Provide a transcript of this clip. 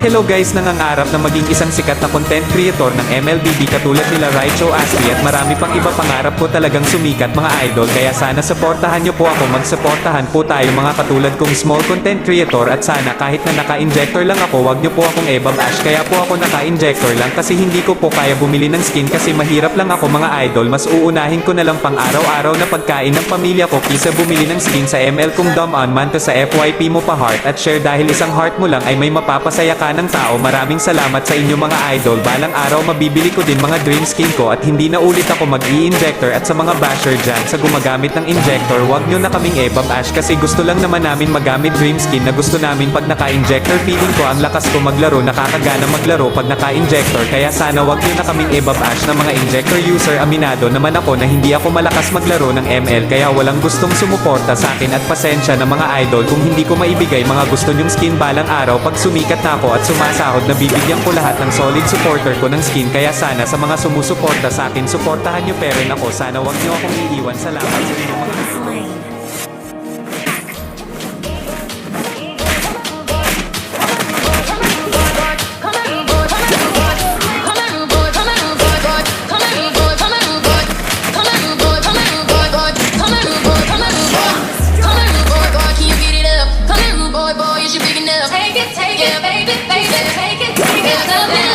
Hello guys, nangangarap na maging isang sikat na content creator ng MLBB katulad nila Raicho Ashley at marami pang iba pangarap ko talagang sumikat mga idol kaya sana supportahan nyo po ako magsuportahan po tayo mga katulad kong small content creator at sana kahit na naka-injector lang ako wag nyo po akong e-babash kaya po ako naka-injector lang kasi hindi ko po kaya bumili ng skin kasi mahirap lang ako mga idol mas uunahin ko na lang pang araw-araw na pagkain ng pamilya ko kisa bumili ng skin sa ML kung dumb on man to sa FYP mo pa heart at share dahil isang heart mo lang ay may mapapasaya ka ng tao. Maraming salamat sa inyo mga idol. Balang araw mabibili ko din mga dream skin ko at hindi na ulit ako mag-i-injector at sa mga basher dyan sa gumagamit ng injector wag nyo na kaming e-babash kasi gusto lang naman namin magamit dream skin na gusto namin pag naka-injector feeling ko ang lakas ko maglaro nakakagana maglaro pag naka-injector kaya sana wag nyo na kaming e-babash na mga injector user aminado naman ako na hindi ako malakas maglaro ng ML kaya walang gustong sumuporta sa akin at pasensya na mga idol kung hindi ko maibigay mga gusto nyong skin balang araw pag sumikat na ako at sumasahod na bibigyan ko lahat ng solid supporter ko ng skin kaya sana sa mga sumusuporta sa akin suportahan nyo pero ako sana wag nyo akong iiwan salamat sa inyo mga Take it, baby, take it, take it.